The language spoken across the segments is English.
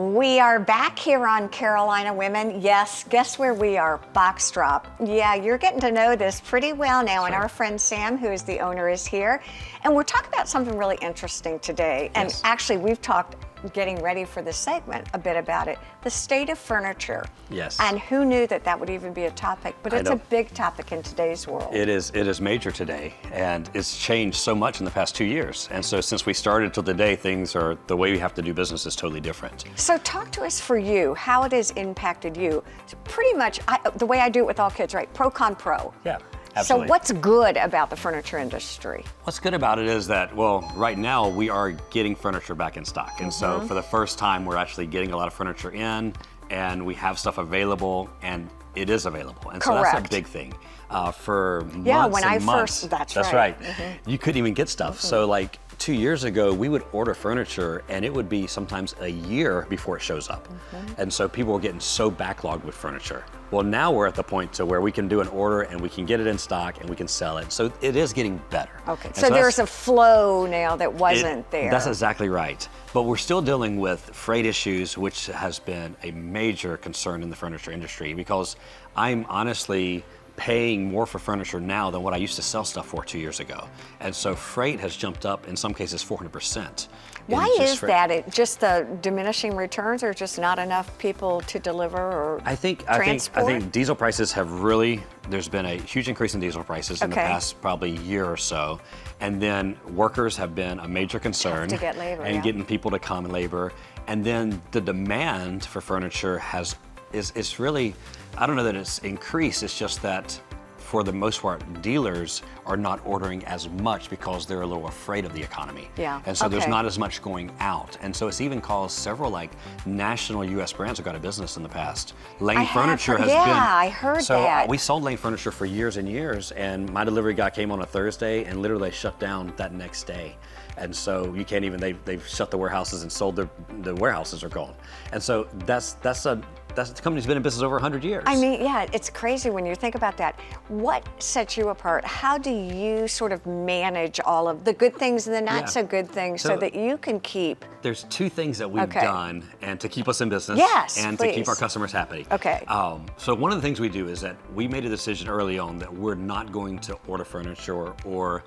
We are back here on Carolina Women. Yes, guess where we are? BoxDrop. Yeah, you're getting to know this pretty well now, and our friend Sam, who is the owner, is here. And we're talking about something really interesting today. And actually, we've talked, getting ready for this segment, a bit about it. The state of furniture. Yes. And who knew that that would even be a topic? But it's a big topic in today's world. It is major today, and it's changed so much in the past 2 years. And so since we started till today, things are, the way we have to do business is totally different. So talk to us for you, how it has impacted you. Pretty much, the way I do it with all kids, right? Pro, con, pro. Yeah. Absolutely. So what's good about the furniture industry? What's good about it is that, well, right now we are getting furniture back in stock. And so for the first time, we're actually getting a lot of furniture in, and we have stuff available, and it is available. And so that's a big thing. For months and months. That's right. You couldn't even get stuff. So like 2 years ago, we would order furniture and it would be sometimes a year before it shows up. And so people were getting so backlogged with furniture. Well, now we're at the point to where we can do an order and we can get it in stock and we can sell it. So it is getting better. Okay, so there's a flow now that wasn't there. That's exactly right. But we're still dealing with freight issues, which has been a major concern in the furniture industry, because I'm honestly paying more for furniture now than what I used to sell stuff for 2 years ago. And so freight has jumped up, in some cases, 400%. Why is that? It just the diminishing returns, or just not enough people to deliver or transport? I think diesel prices have really, there's been a huge increase in diesel prices in the past probably year or so. And then workers have been a major concern. To get labor, and getting people to come and labor. And then the demand for furniture is really, I don't know that it's increased, it's just that for the most part, dealers are not ordering as much because they're a little afraid of the economy. Yeah. And so there's not as much going out. And so it's even caused several like national US brands have got out of business in the past. Lane Furniture has been. Yeah, I heard that. So we sold Lane Furniture for years and years, and my delivery guy came on a Thursday and literally shut down that next day. And so you can't even, they've shut the warehouses and sold the warehouses are gone. And so the company's been in business over 100 years. I mean, yeah, it's crazy when you think about that. What sets you apart? How do you sort of manage all of the good things and the not so good things so that you can keep? There's two things that we've done and to keep us in business and to keep our customers happy. Okay. So one of the things we do is that we made a decision early on that we're not going to order furniture or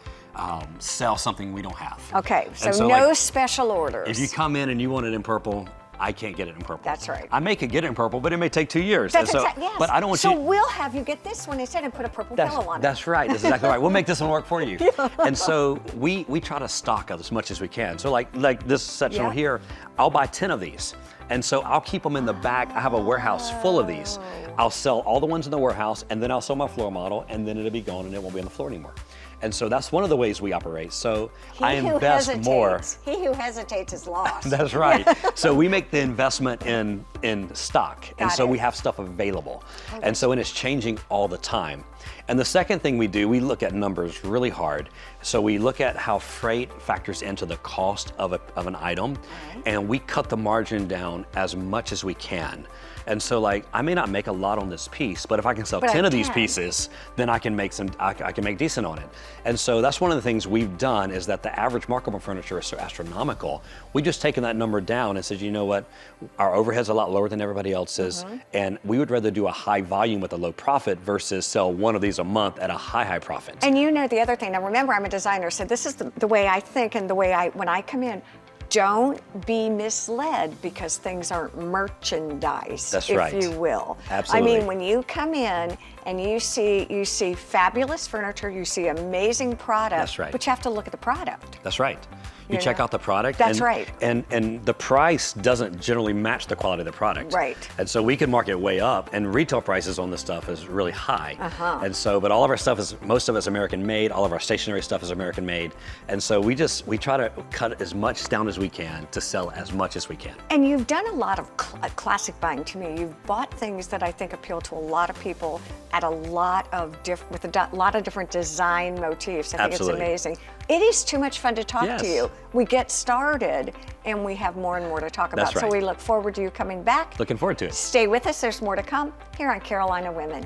sell something we don't have. Okay, so no special orders. If you come in and you want it in purple, I can't get it in purple. That's right. I may could get it in purple, but it may take 2 years. That's exactly, yes. But I don't want so we'll have you get this one instead and put a purple pillow on it. That's right. That's exactly right. We'll make this one work for you. And so we try to stock as much as we can. So like this section here, I'll buy 10 of these. And so I'll keep them in the back. I have a warehouse full of these. I'll sell all the ones in the warehouse, and then I'll sell my floor model, and then it'll be gone and it won't be on the floor anymore. And so that's one of the ways we operate. So I invest more. He who hesitates is lost. That's right. So we make the investment in stock. And so we have stuff available. And so it's changing all the time. And the second thing we do, we look at numbers really hard. So we look at how freight factors into the cost of an item, and we cut the margin down as much as we can. And so like, I may not make a lot on this piece, but if I can sell 10 of these pieces, then I can make I can make decent on it. And so that's one of the things we've done, is that the average markup on furniture is so astronomical. We've just taken that number down and said, you know what, our overhead's a lot lower than everybody else's, and we would rather do a high volume with a low profit versus sell one of these a month at a high profit. And you know the other thing, now remember I'm a designer, so this is the way I think and the way when I come in. Don't be misled because things aren't merchandise, if you will. Absolutely. I mean, when you come in and you see fabulous furniture, you see amazing product. That's right. But you have to look at the product. That's right. You check out the product. That's right. And the price doesn't generally match the quality of the product. Right. And so we can mark it way up, and retail prices on this stuff is really high. And so, but all of our stuff is, most of it's American made, all of our stationery stuff is American made. And so we try to cut as much down as we can to sell as much as we can. And you've done a lot of classic buying to me. You've bought things that I think appeal to a lot of people at a lot of with a lot of different design motifs. I think it's amazing. It is too much fun to talk to you. We get started and we have more and more to talk about. That's right. So we look forward to you coming back. Looking forward to it. Stay with us, there's more to come here on Carolina Women.